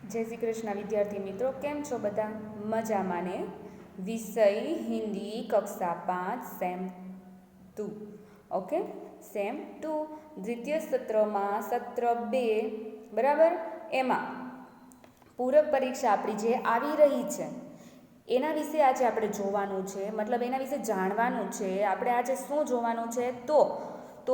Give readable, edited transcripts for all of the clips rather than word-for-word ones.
जय श्री कृष्ण विद्यार्थी मित्रों, केम छो बधा? मजामां ने? विषय हिंदी कक्षा 5 सेम 2। ओके, सेम 2 द्वितीय सत्र में सत्र 2 बराबर। एमा पूरक परीक्षा आपणी जे आवी रही छे एना विषे आज आपणे जोवानुं छे, मतलब एना विषे जाणवानुं छे। आपणे आजे शुं जोवानुं छे तो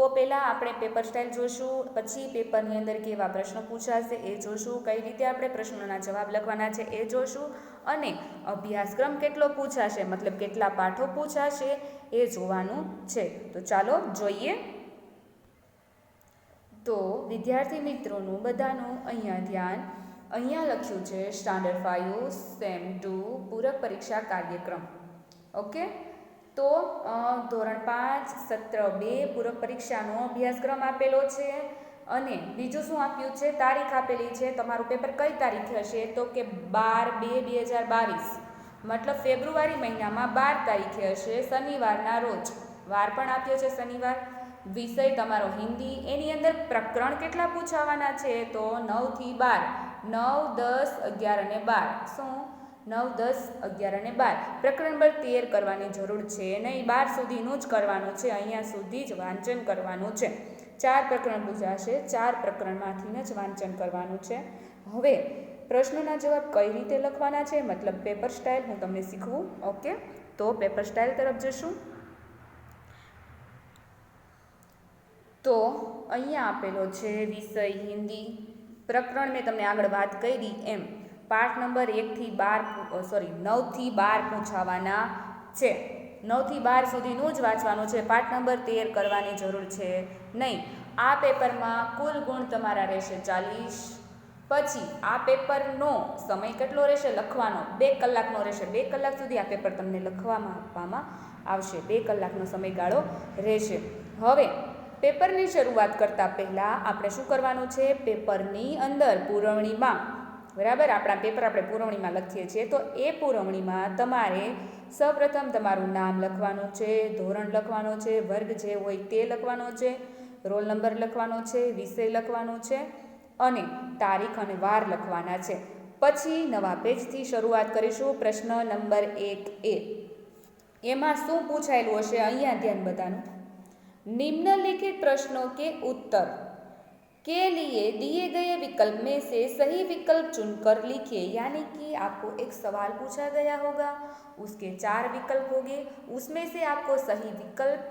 पहला આપણે પેપર સ્ટાઇલ જોશું, પછી પેપરની અંદર કેવા પ્રશ્નો પૂછાશે એ જોશું, કઈ રીતે આપણે પ્રશ્નોના જવાબ લખવાના છે એ જોશું, અને અભ્યાસક્રમ કેટલો પૂછાશે, મતલબ કેટલા પાઠો પૂછાશે એ જોવાનું છે। તો ચાલો જોઈએ। તો વિદ્યાર્થી મિત્રોનું બધાનું અહીંયા ધ્યાન, અહીંયા લખ્યું છે સ્ટાન્ડર્ડ 5 સેમ 2 પૂરક પરીક્ષા કાર્યક્રમ। ઓકે, तो ધોરણ 5 સત્ર 2 પૂરક પરીક્ષાનો અભ્યાસક્રમ આપેલો છે, અને બીજું શું આપ્યું છે, તારીખ આપેલી છે। તમારું પેપર કઈ તારીખે હશે તો કે 12/2/2022, મતલબ ફેબ્રુઆરી મહિનામાં 12 તારીખે હશે, શનિવારના રોજ। વાર પણ આપ્યો છે શનિવાર। વિષય તમારો હિન્દી, એની અંદર પ્રકરણ કેટલા પૂછાવાના છે તો 9 થી 12, 9, 10, 11 અને 12। શું 9, 10, 11 અને 12 પ્રકરણ નંબર 13 કરવાની જરૂર છે નહીં, 12 સુધીનું જ કરવાનું છે, અહીંયા સુધી જ વાંચન કરવાનું છે। 4 પ્રકરણ પૂછાશે, 4 પ્રકરણમાંથી જ વાંચન કરવાનું છે। હવે પ્રશ્નોના જવાબ કઈ રીતે લખવાના છે, મતલબ પેપર સ્ટાઇલ હું તમને શીખવું। ઓકે, તો પેપર સ્ટાઇલ તરફ જશું। તો અહીંયા આપેલો છે વિષય હિન્દી, પ્રકરણ મેં તમને આગળ વાત કરી એમ પાઠ નંબર 9 થી 12 પૂછાવાના છે। 9 થી 12 સુધીનું જ વાંચવાનું છે, પાઠ નંબર 13 કરવાની જરૂર છે નહીં। આ પેપરમાં કુલ ગુણ તમારા રહેશે 40। પછી આ પેપરનો સમય કેટલો રહેશે લખવાનો, 2 કલાકનો રહેશે। 2 કલાક સુધી આ પેપર તમને લખવામાં આપવામાં આવશે, 2 કલાકનો સમયગાળો રહેશે। હવે પેપરની શરૂઆત કરતાં પહેલાં આપણે શું કરવાનું છે, પેપરની અંદર પુરવણીમાં, બરાબર, આપણા પેપર આપણે પુરવણીમાં લખીએ છીએ, તો એ પુરવણીમાં તમારે સૌપ્રથમ તમારું નામ લખવાનું છે, ધોરણ લખવાનો છે, વર્ગ જે હોય તે લખવાનો છે, રોલ નંબર લખવાનો છે, વિષય લખવાનો છે, અને તારીખ અને વાર લખવાના છે। પછી નવા પેજથી શરૂઆત કરીશું। પ્રશ્ન નંબર 1A, એમાં શું પૂછાયેલું હશે, અહીંયા ધ્યાન બધાનું। निम्नलिखित प्रश्नों के उत्तर के लिए दिए गए विकल्प में से सही विकल्प चुनकर लिखिए। यानी कि आपको एक सवाल पूछा गया होगा, उसके 4 विकल्प होंगे, उसमें से आपको सही विकल्प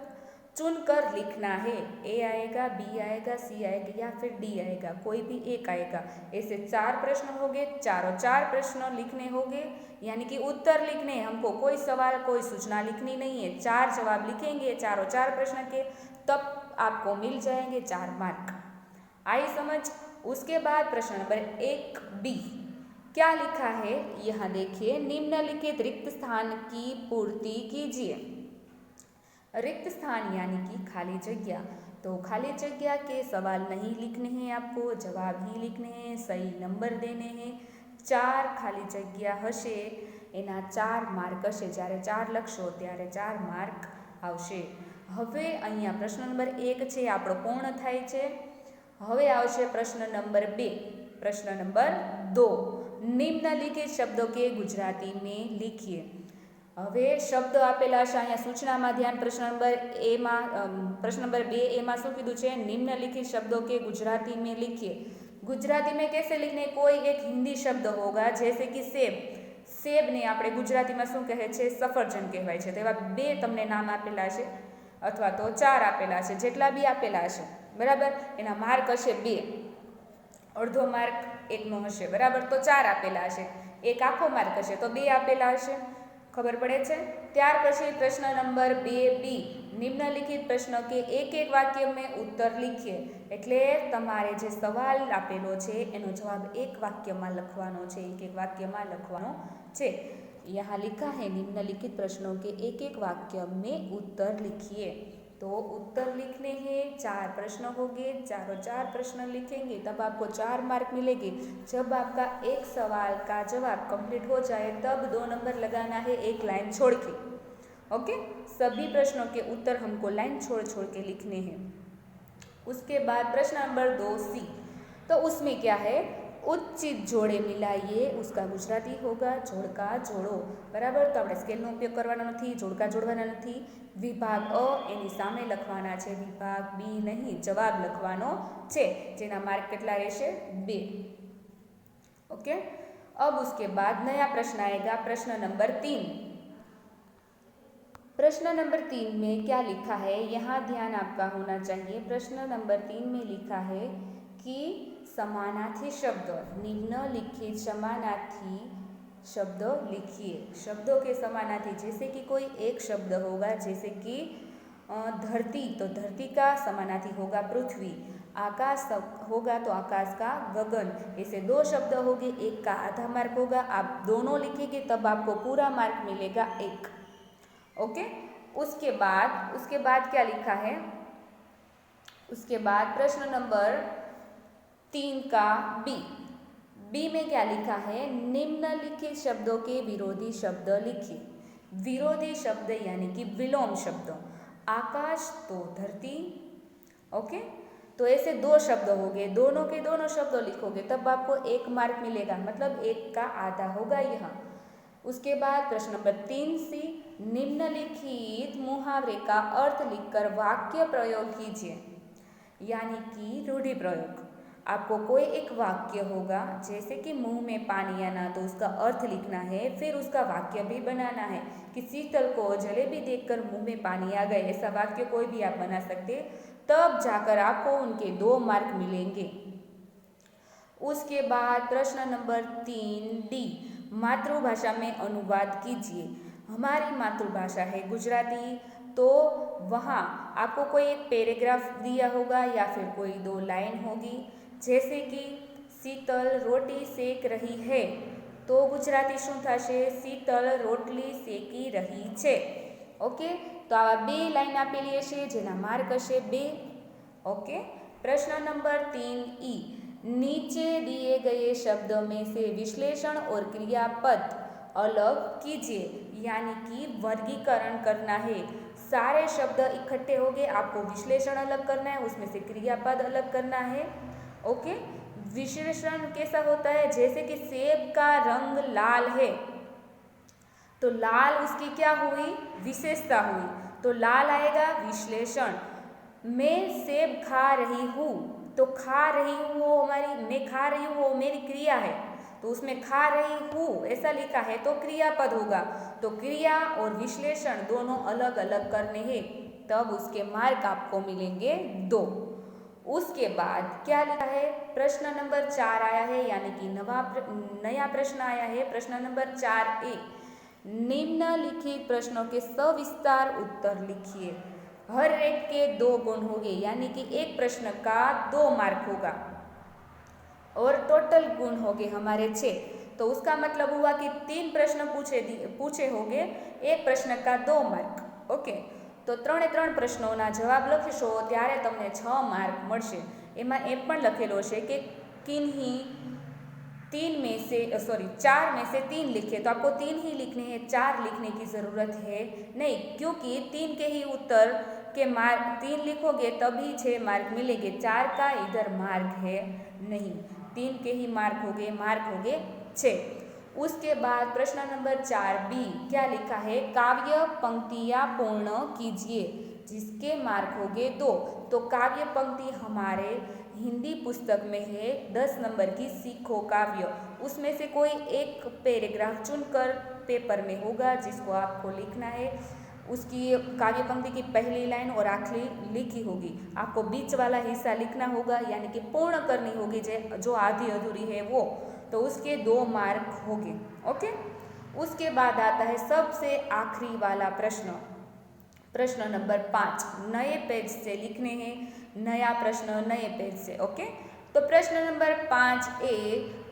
चुनकर लिखना है। ए आएगा, बी आएगा, सी आएगा या फिर डी आएगा, कोई भी एक आएगा। ऐसे 4 प्रश्न होंगे, चारों 4 प्रश्न लिखने होंगे, यानी कि उत्तर लिखने, हमको कोई सवाल कोई सूचना लिखनी नहीं है। 4 जवाब लिखेंगे चारों 4 प्रश्न के, तब आपको मिल जाएंगे 4 मार्क। आई समझ। उसके बाद प्रश्न नंबर 1B, क्या लिखा है यहाँ देखिए, निम्नलिखित रिक्त स्थान की पूर्ति कीजिए। रिक्त स्थान यानी कि खाली जगह, तो खाली जगह के सवाल नहीं लिखने हैं, आपको जवाब ही लिखने हैं, सही नंबर देने हैं। 4 खाली जगह हशे एना 4 मार्क हशे, જ્યારે 4 લખશો ત્યારે 4 માર્ક આવશે। હવે અહીંયા પ્રશ્ન નંબર 1 છે આપણો પૂર્ણ થાય છે। હવે આવશે પ્રશ્ન નંબર 2। પ્રશ્ન નંબર 2, નિમ્નલિખિત શબ્દો કે ગુજરાતી में लिखिए। હવે શબ્દ આપેલા છે અહીંયા સૂચનામાં ધ્યાન। પ્રશ્ન નંબર 2 એમાં શું કીધું છે, निम्नलिखित शब्दों के गुजराती में लिखिए। गुजराती में कैसे लिखने, कोई एक हिंदी शब्द होगा, जैसे कि सेब। सेब ने આપણે ગુજરાતીમાં શું કહે છે, સફરજન કહેવાય છે। તેવા 2 તમને નામ આપેલા છે, અથવા તો 4 આપેલા છે, જેટલા બી આપેલા હશે, બરાબર, એના માર્ક હશે 2, અડધો માર્ક એકનો હશે, બરાબર, તો 4 આપેલા હશે, એક આખો માર્ક હશે તો 2 આપેલા હશે, ખબર પડે છે। ત્યાર પછી પ્રશ્ન નંબર 2B, નિમ્નલિખિત પ્રશ્ન કે એક એક વાક્ય में उत्तर लिखिए। એટલે તમારે જે સવાલ આપેલો છે એનો જવાબ એક વાક્યમાં લખવાનો છે, એક એક વાક્યમાં લખવાનો છે। यहाँ लिखा है निम्नलिखित प्रश्नों के एक एक वाक्य में उत्तर लिखिए। तो उत्तर लिखने हैं, 4 प्रश्न होंगे, चारों 4 प्रश्न लिखेंगे, तब आपको 4 मार्क मिलेंगे। जब आपका एक सवाल का जवाब कंप्लीट हो जाए तब 2 नंबर लगाना है, एक लाइन छोड़ के। ओके, सभी प्रश्नों के उत्तर हमको लाइन छोड़ छोड़ के लिखने हैं। उसके बाद प्रश्न नंबर 2C, तो उसमें क्या है, ઉચ્ચિત જોડે મિલાઈએ उसका ગુજરાતી હોગા જોડકા જોડો. બરાબર, તો આપણે સ્કેલનો ઉપયોગ કરવાનો નથી, જોડકા જોડવાના નથી. વિભાગ અ એની સામે લખવાના છે, વિભાગ બી નહીં, જવાબ લખવાનો છે, જેના માર્ક કેટલા રહેશે? 2. ओके, अब उसके बाद नया प्रश्न आएगा, प्रश्न नंबर 3. प्रश्न नंबर 3 में क्या लिखा है, यहाँ ध्यान आपका होना चाहिए. प्रश्न नंबर 3 में लिखा है कि समानार्थी शब्द, निम्नलिखित समानार्थी शब्द लिखिए. शब्दों के समानार्थी, जैसे कि कोई एक शब्द होगा, जैसे कि धरती, तो धरती का समानार्थी होगा पृथ्वी. आकाश होगा तो आकाश का गगन. ऐसे 2 शब्द होंगे, एक का आधा मार्क होगा. आप दोनों लिखेंगे तब आपको पूरा मार्क मिलेगा 1. ओके, उसके बाद क्या लिखा है? उसके बाद प्रश्न नंबर 3 का बी में क्या लिखा है? निम्नलिखित शब्दों के विरोधी शब्द लिखिए. विरोधी शब्द यानी कि विलोम शब्द. आकाश तो धरती. ओके, तो ऐसे 2 शब्द हो गए, दोनों के दोनों शब्द लिखोगे तब आपको 1 मार्क मिलेगा, मतलब 1 का आधा होगा यहाँ. उसके बाद प्रश्न नंबर 3C, निम्नलिखित मुहावरे का अर्थ लिखकर वाक्य प्रयोग कीजिए. यानी कि रूढ़ि प्रयोग. आपको कोई एक वाक्य होगा, जैसे कि मुंह में पानी आना, तो उसका अर्थ लिखना है, फिर उसका वाक्य भी बनाना है कि शीतल को जलेबी देखकर मुंह में पानी आ गए. ऐसा वाक्य कोई भी आप बना सकते, तब जाकर आपको उनके 2 मार्क मिलेंगे. उसके बाद प्रश्न नंबर 3D, मातृभाषा में अनुवाद कीजिए. हमारी मातृभाषा है गुजराती, तो वहाँ आपको कोई एक पैराग्राफ दिया होगा या फिर कोई 2 लाइन होगी, जैसे कि शीतल रोटी सेक रही है, तो गुजराती શું થશે? शीतल रोटली सेकी रही છે. ओके, तो आवा 2 लाइन આપેલી હશે, જેના માર્ક હશે 2. ओके, प्रश्न नंबर 3E, नीचे दिए गए शब्दों में से विश्लेषण और क्रियापद अलग कीजिए. यानी कि वर्गीकरण करना है. सारे शब्द इकट्ठे हो गए, आपको विश्लेषण अलग करना है, उसमें से क्रियापद अलग करना है. ओके, विश्लेषण कैसा होता है? जैसे कि सेब का रंग लाल है, तो लाल उसकी क्या हुई? विशेषता हुई, तो लाल आएगा विश्लेषण. मैं सेब खा रही हूँ, तो खा रही हूँ वो हमारी, मैं खा रही हूँ वो मेरी क्रिया है, तो उसमें खा रही हूँ ऐसा लिखा है तो क्रियापद होगा. तो क्रिया और विश्लेषण दोनों अलग अलग करने हैं, तब उसके मार्क आपको मिलेंगे 2. उसके बाद क्या लिखा है? प्रश्न नंबर 4 आया है, यानी कि नया प्रश्न आया है. प्रश्न नंबर 4A, निम्नलिखित प्रश्नों के सविस्तार उत्तर लिखिए. हर एक के 2 गुण होंगे, यानी कि एक प्रश्न का 2 मार्क होगा और टोटल गुण होंगे हमारे 6. तो उसका मतलब हुआ कि 3 प्रश्न पूछे होंगे, एक प्रश्न का 2 मार्क. ओके, तो 3 प्रश्नों जवाब लखशो त्यारे तमने 6 मार्क मळशे. एमां ए पण लखेलो हशे कि किन्हीं 4 में से 3 लिखे, तो आपको 3 ही लिखने हैं, 4 लिखने की ज़रूरत है नहीं, क्योंकि 3 के ही उत्तर के मार्क 3 लिखोगे तभी 6 मार्क मिलेंगे. 4 का इधर मार्क है नहीं, 3 के ही मार्क हो गए 6. उसके बाद प्रश्न नंबर 4B, क्या लिखा है? काव्य पंक्तियाँ पूर्ण कीजिए, जिसके मार्क हो गए 2. तो काव्य पंक्ति हमारे हिंदी पुस्तक में है 10 नंबर की सीखो काव्य. उसमें से कोई एक पैराग्राफ चुनकर पेपर में होगा, जिसको आपको लिखना है. उसकी काव्य पंक्ति की पहली लाइन और आखिरी लिखी होगी, आपको बीच वाला हिस्सा लिखना होगा, यानी कि पूर्ण करनी होगी जो आधी अधूरी है वो, तो उसके 2 मार्क होंगे. ओके, उसके बाद आता है सबसे आखिरी वाला प्रश्न. प्रश्न नंबर 5 नए पेज से लिखने हैं, नया प्रश्न नए पेज से. ओके, तो प्रश्न नंबर 5A,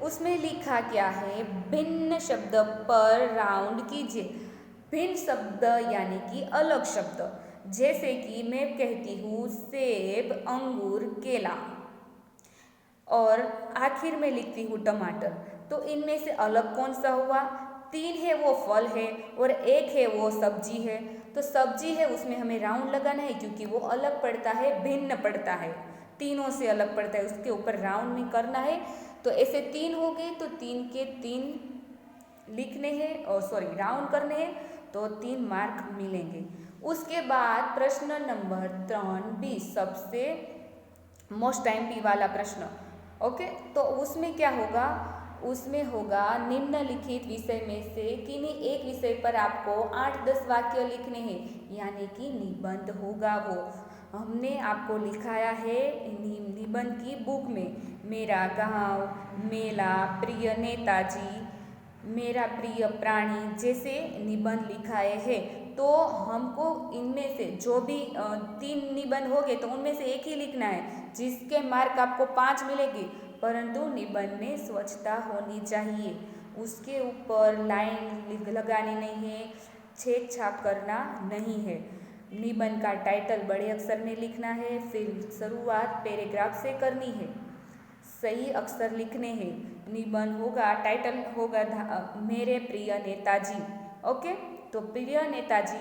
उसमें लिखा क्या है? भिन्न शब्द पर राउंड कीजिए. भिन्न शब्द यानी कि अलग शब्द, जैसे कि मैं कहती हूँ सेब, अंगूर, केला, और आखिर में लिखती हूँ टमाटर, तो इनमें से अलग कौन सा हुआ? 3 है वो फल है और 1 है वो सब्जी है. तो सब्जी है उसमें हमें राउंड लगाना है, क्योंकि वो अलग पड़ता है, भिन्न पड़ता है, तीनों से अलग पड़ता है, उसके ऊपर राउंड नहीं करना है. तो ऐसे 3 हो गए तो 3 के 3 लिखने हैं और राउंड करने हैं तो 3 मार्क मिलेंगे। उसके बाद प्रश्न नंबर 3 सबसे मोस्ट टाइम वाला प्रश्न। ओके, तो उसमें क्या होगा, उसमें होगा निम्नलिखित विषय में से किन्हीं एक विषय पर आपको 8-10 वाक्य लिखने हैं, यानी कि निबंध होगा वो। हमने आपको लिखाया है निबंध की बुक में, मेरा गांव, मेला, प्रिय नेताजी, मेरा प्रिय प्राणी जैसे निबंध लिखाए हैं। तो हमको इनमें से जो भी 3 निबंध हो गए तो उनमें से एक ही लिखना है, जिसके मार्क आपको 5 मिलेगी, परंतु निबंध में स्वच्छता होनी चाहिए। उसके ऊपर लाइन लगानी नहीं है, छेद छाप करना नहीं है। निबंध का टाइटल बड़े अक्षर में लिखना है, फिर शुरुआत पैराग्राफ से करनी है, सही अक्षर लिखने हैं। निबंध होगा, टाइटल होगा मेरे प्रिय नेताजी। ओके, तो प्रिय नेताजी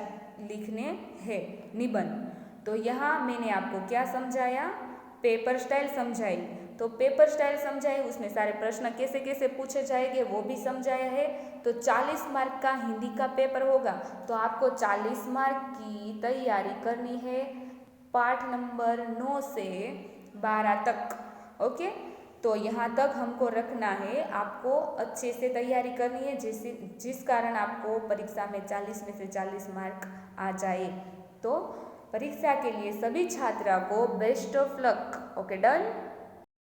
लिखने हैं निबंध। तो यहाँ मैंने आपको क्या समझाया, पेपर स्टाइल समझाई। तो पेपर स्टाइल समझाई, उसमें सारे प्रश्न कैसे कैसे पूछे जाएंगे वो भी समझाया है। तो 40 मार्क का हिंदी का पेपर होगा, तो आपको 40 मार्क की तैयारी करनी है पाठ नंबर 9 से 12 तक। ओके, तो यहाँ तक हमको रखना है, आपको अच्छे से तैयारी करनी है, जिस कारण आपको परीक्षा में 40 में से 40 मार्क आ जाए। तो परीक्षा के लिए सभी छात्रा को best of luck. Okay, done.